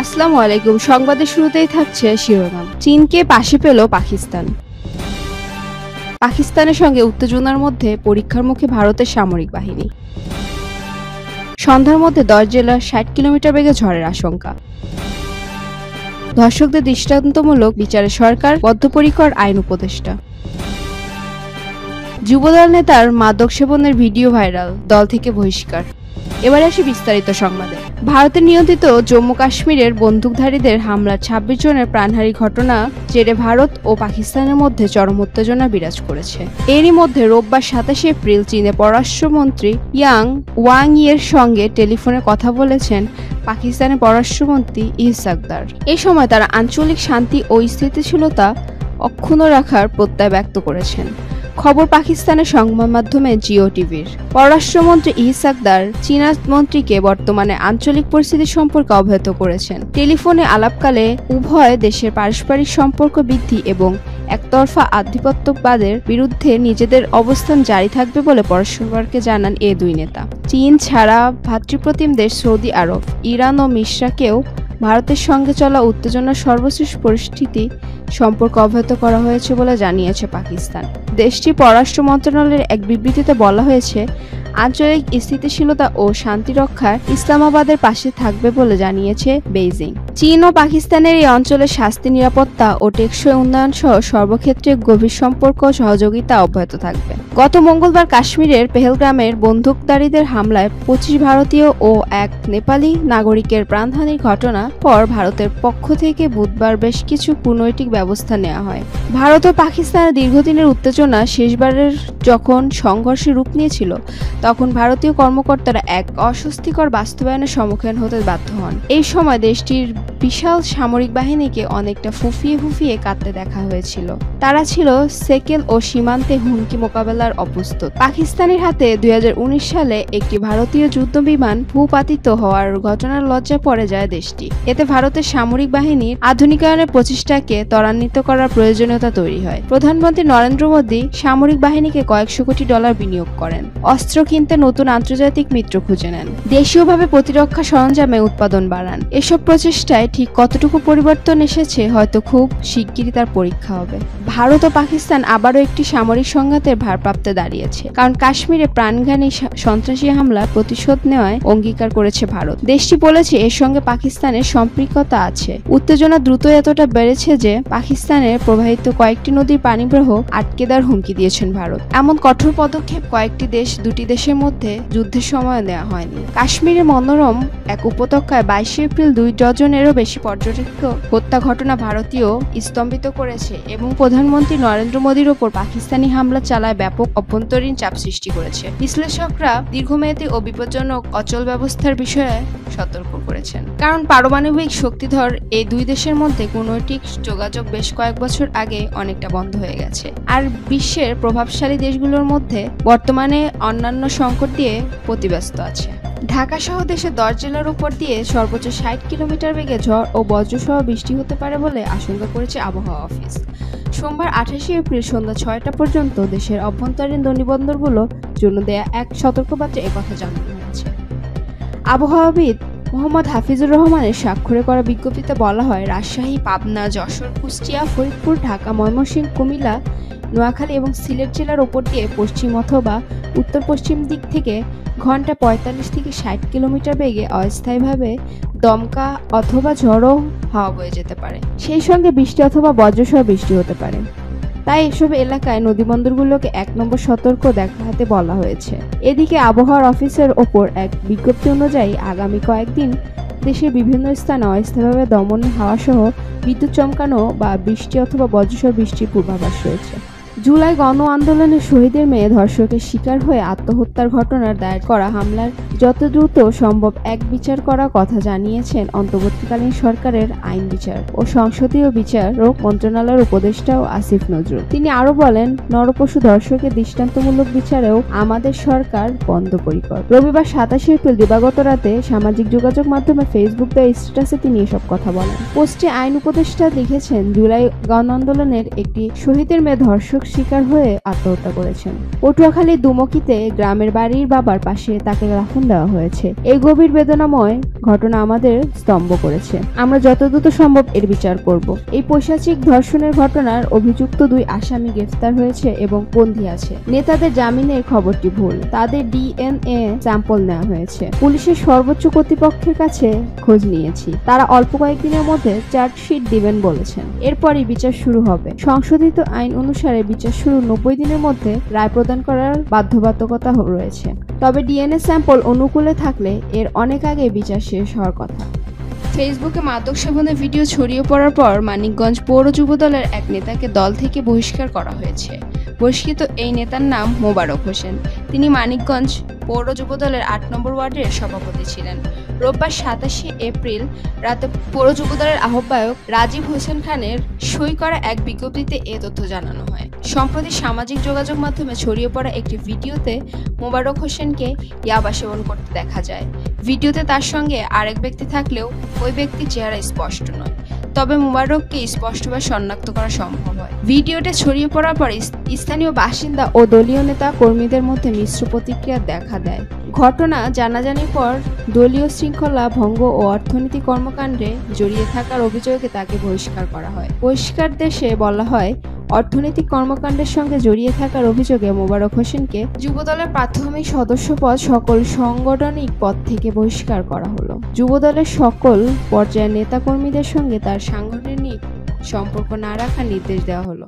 আসসালামু আলাইকুম। সংবাদের শুরুতেই থাকছে শিরোনাম। চীনকে পাশে পেল পাকিস্তান। পাকিস্তানের সঙ্গে উত্তেজনার মধ্যে পরীক্ষার মুখে ভারতের সামরিক বাহিনী। সন্ধ্যার মধ্যে 10 জেলার 60 কিলোমিটার বেগে ঝড়ের আশঙ্কা। ধর্ষকদের দৃষ্টান্তমূলক বিচারে সরকার বদ্ধপরিকর, আইন উপদেষ্টা। যুবদল নেতার মাদক সেবনের ভিডিও ভাইরাল, দল থেকে বহিষ্কার। এবারে আসি বিস্তারিত সংবাদে। ভারতের নিয়ন্ত্রিত জম্মু কাশ্মীরের বন্দুকধারীদের হামলার 26 জনের প্রাণহানি ঘটনা জেরে ভারত ও পাকিস্তানের মধ্যে চরম উত্তেজনা বিরাজ করেছে। এরই মধ্যে রোববার 27 এপ্রিল চীনের পররাষ্ট্রমন্ত্রী ওয়াং ইয়ের সঙ্গে টেলিফোনে কথা বলেছেন পাকিস্তানের পররাষ্ট্রমন্ত্রী ইসাকদার। এই সময় তারা আঞ্চলিক শান্তি ও স্থিতিশীলতা অক্ষুণ্ণ রাখার প্রত্যয় ব্যক্ত করেছেন। খবর পাকিস্তানের সংবাদ মাধ্যমে জিও টিভির। পররাষ্ট্রমন্ত্রী ইসাকদার চীনা মন্ত্রীকে বর্তমানে আঞ্চলিক পরিস্থিতি সম্পর্কে অবহিত করেছেন। টেলিফোনে আলাপকালে উভয় দেশের পারস্পরিক সম্পর্ক বৃদ্ধি এবং একতরফা আধিপত্যবাদের বিরুদ্ধে নিজেদের অবস্থান জারি থাকবে বলে পরস্পরকে জানান এ দুই নেতা। চীন ছাড়া ভ্রাতৃপ্রতিম দেশ সৌদি আরব, ইরান ও মিশ্রাকেও ভারতের সঙ্গে চলা উত্তেজনার সর্বশেষ পরিস্থিতি সম্পর্কে অবহিত করা হয়েছে বলে জানিয়েছে পাকিস্তান। দেশটির পররাষ্ট্র মন্ত্রণালয়ের এক বিবৃতিতে বলা হয়েছে, আঞ্চলিক স্থিতিশীলতা ও শান্তি রক্ষায় ইসলামাবাদের পাশে থাকবে বলে জানিয়েছে বেইজিং। চীন ও পাকিস্তানের এই অঞ্চলের শান্তি, নিরাপত্তা ও টেকসই উন্নয়ন সহ সর্বক্ষেত্রে গভীর সম্পর্ক ও সহযোগিতা অব্যাহত থাকবে। গত মঙ্গলবার কাশ্মীরের পেহেলগ্রামের বন্দুকধারীদের হামলায় 25 ভারতীয় ও এক নেপালি নাগরিকের প্রাণহানির ঘটনা পর ভারতের পক্ষ থেকে বুধবার বেশ কিছু কূটনৈতিক ব্যবস্থা নেওয়া হয়। ভারত ও পাকিস্তানের দীর্ঘদিনের উত্তেজনা শেষবারের যখন সংঘর্ষে রূপ নিয়েছিল, তখন ভারতীয় কর্মকর্তারা এক অস্বস্তিকর বাস্তবায়নের সম্মুখীন হতে বাধ্য হন। এই সময় দেশটির বিশাল সামরিক বাহিনীকে অনেকটা ফুফিয়ে কাঁদতে দেখা হয়েছিল। তারা ছিল সেকেল ও সীমান্তে হুমকি মোকাবেলার অপ্রস্তুত। পাকিস্তানের হাতে 2019 সালে একটি ভারতীয় যুদ্ধ বিমান ভূপাতিত হওয়ার ঘটনার লজ্জা পড়ে যায় দেশটি। এতে ভারতের সামরিক বাহিনীর আধুনিকায়নের প্রচেষ্টাকে ত্বরান্বিত করার প্রয়োজনীয়তা তৈরি হয়। প্রধানমন্ত্রী নরেন্দ্র মোদী সামরিক বাহিনীকে কয়েকশো কোটি ডলার বিনিয়োগ করেন। অস্ত্র কিনতে নতুন আন্তর্জাতিক মিত্র খুঁজে নেন। দেশীয়ভাবে প্রতিরক্ষা সরঞ্জামে উৎপাদন বাড়ান। এসব প্রচেষ্টায় ঠিক কতটুকু পরিবর্তন এসেছে হয়তো খুব শিগগিরই তার পরীক্ষা হবে। ভারত ও পাকিস্তান আবারও একটি সামরিক সংঘাতের ভারপ্রাপ্তে দাঁড়িয়েছে, কারণ কাশ্মীরে প্রাণঘাতী সন্ত্রাসী হামলার প্রতিশোধ নেওয়ায় অঙ্গীকার করেছে ভারত। দেশটি বলেছে এর সঙ্গে পাকিস্তানের সম্পৃক্ততা আছে। উত্তেজনা দ্রুত এতটা বেড়েছে যে পাকিস্তানের প্রবাহিত কয়েকটি নদীর পানিপ্রবাহ আটকে দেওয়ার হুমকি দিয়েছেন ভারত। এমন কঠোর পদক্ষেপ দুটি দেশের মধ্যে যুদ্ধের সময় নেওয়া হয়নি। কাশ্মীরের মনোরম এক উপত্যকায় 22 এপ্রিল 2 ডজনেরও বেশি পর্যটক হত্যা ঘটনা ভারতীয় স্তম্ভিত করেছে এবং প্রধানমন্ত্রী নরেন্দ্র মোদীর ওপর পাকিস্তানি হামলা চালায় ব্যাপক অভ্যন্তরীণ চাপ সৃষ্টি করেছে। বিশ্লেষকরা দীর্ঘমেয়াদী ও বিপজ্জনক অচল ব্যবস্থার বিষয়ে সতর্ক করেছেন, কারণ পারমাণবিক শক্তিধর এই দুই দেশের মধ্যে কূটনৈতিক যোগাযোগ বেশ কয়েক বছর আগে অনেকটা বন্ধ হয়ে গেছে। আর বিশ্বের প্রভাবশালী দেশগুলোর মধ্যে বর্তমানে অন্যান্য সংকট দিয়ে প্রতিব্যস্ত আছে। ঢাকা সহ দেশের 10 জেলার উপর দিয়ে সর্বোচ্চ 60 কিলোমিটার বেগে ঝড় ও বজ্রসহ বৃষ্টি হতে পারে বলে আশঙ্কা করেছে আবহাওয়া অফিস। সোমবার 28 এপ্রিল সন্ধ্যা 6টা পর্যন্ত দেশের অভ্যন্তরীণ নদীবন্দরগুলোর জন্য দেয়া এক সতর্কবার্তায় একথা জানানো হয়েছে। আবহাওয়াবিদ মোহাম্মদ হাফিজুর রহমানের স্বাক্ষরে করা বিজ্ঞপ্তিতে বলা হয়, রাজশাহী, পাবনা, যশোর, কুষ্টিয়া, ফরিদপুর, ঢাকা, ময়মনসিংহ, কুমিল্লা, নোয়াখালী এবং সিলেট জেলার উপর দিয়ে পশ্চিম অথবা উত্তর পশ্চিম দিক থেকে ঘন্টায় 45 থেকে 60 কিলোমিটার বেগে অস্থায়ীভাবে দমকা অথবা ঝড়ো হাওয়া বয়ে যেতে পারে। সেই সঙ্গে বৃষ্টি অথবা বজ্রসহ বৃষ্টি হতে পারে। তাই এসব এলাকায় নদীবন্দরগুলোকে 1 নম্বর সতর্ক দেখাতে বলা হয়েছে। এদিকে আবহাওয়ার অফিসের ওপর এক বিজ্ঞপ্তি অনুযায়ী আগামী কয়েকদিন দেশের বিভিন্ন স্থানে অস্থায়ীভাবে দমন হাওয়া সহ বিদ্যুৎ চমকানো বা বৃষ্টি অথবা বজ্রসহ বৃষ্টির পূর্বাভাস রয়েছে। জুলাই গণ আন্দোলনের শহীদের মেয়ে ধর্ষকের শিকার হয়ে আত্মহত্যার ঘটনার দায়ের করা হামলার যত দ্রুত সম্ভব এক বিচার করার কথা জানিয়েছেন অন্তর্বর্তীকালীন সরকারের আইন বিচার ও সংসদীয় বিচারক মন্ত্রণালয়ের উপদেষ্টা আসিফ নজরুল। তিনি আরো বলেন, নরপশু ধর্ষকের দৃষ্টান্তমূলক বিচারেও আমাদের সরকার বদ্ধপরিকর। রবিবার 27 এপ্রিল দিবাগত রাতে সামাজিক যোগাযোগ মাধ্যমে ফেসবুক দেওয়া স্ট্যাটাসে তিনি এসব কথা বলেন। পোস্টে আইন উপদেষ্টা লিখেছেন, জুলাই গণ আন্দোলনের একটি শহীদের মেয়ে ধর্ষক শিকার হয়ে আত্মহত্যা করেছেন। পটুয়াখালীর দুমকিতে গ্রামের বাড়ির বাবার পাশে তাকে দাফন দেওয়া হয়েছে। এই গভীর বেদনাময় ঘটনা আমাদের স্তম্ভ করেছে। আমরা যত দ্রুত সম্ভব এর বিচার করব। এই পৈশাচিক ধর্ষণের ঘটনার অভিযুক্ত 2 আসামি গ্রেফতার হয়েছে এবং বন্দী আছে। নেতাদের জামিনের খবরটি ভুল, তাদের ডিএনএ স্যাম্পল নেওয়া হয়েছে। পুলিশের সর্বোচ্চ কর্তৃপক্ষের কাছে খোঁজ নিয়েছি, তারা অল্প কয়েকদিনের মধ্যে চার্জশিট দিবেন বলেছেন। এরপরই বিচার শুরু হবে। সংশোধিত আইন অনুসারে বিচার শুরু 90 দিনের মধ্যে রায় প্রদান করার বাধ্যবাধকতা রয়েছে। তবে ডিএনএ স্যাম্পল অনুকূলে থাকলে এর অনেক আগে বিচার শেষ হওয়ার কথা। ফেসবুকে মাদক সেবনের ভিডিও ছড়িয়ে পড়ার পর মানিকগঞ্জ পৌর যুবদলের এক নেতাকে দল থেকে বহিষ্কার করা হয়েছে। বহিষ্কৃত এই নেতার নাম মোবারক হোসেন। তিনি মানিকগঞ্জ পৌর যুবদলের 8 নম্বর ওয়ার্ডের সভাপতি ছিলেন। রোববার 27 এপ্রিল রাতে পৌর যুবদলের আহ্বায়ক রাজীব হোসেন খানের সই করা এক বিজ্ঞপ্তিতে এ তথ্য জানানো হয়। সম্প্রতি সামাজিক যোগাযোগ মাধ্যমে ছড়িয়ে পড়া একটি ভিডিওতে মোবারক হোসেনকে ইয়াবা সেবন করতে দেখা যায়। ভিডিওতে তার সঙ্গে আরেক ব্যক্তি থাকলেও ওই ব্যক্তির চেহারা স্পষ্ট নয়, তবে মোবারককে স্পষ্টভাবে শনাক্ত করা সম্ভব হয়। ভিডিওটি ছড়িয়ে পড়ার পর স্থানীয় বাসিন্দা ও দলীয় নেতা কর্মীদের মধ্যে মিশ্র প্রতিক্রিয়া দেখা দেয়। ঘটনা জানাজানির পর দলীয় শৃঙ্খলা ভঙ্গ ও অর্থনৈতিক কর্মকাণ্ডে জড়িয়ে থাকার অভিযোগে তাকে বহিষ্কার করা হয়। বহিষ্কারদেশে বলা হয়, অর্থনৈতিক কর্মকাণ্ডের সঙ্গে জড়িয়ে থাকার অভিযোগে মোবারক হোসেনকে যুবদলের প্রাথমিক সদস্যপদ সকল সাংগঠনিক পদ থেকে বহিষ্কার করা হলো। যুবদলের সকল পর্যায়ের নেতাকর্মীদের সঙ্গে তার সাংগঠনিক সম্পর্ক না রাখার নির্দেশ দেওয়া হলো।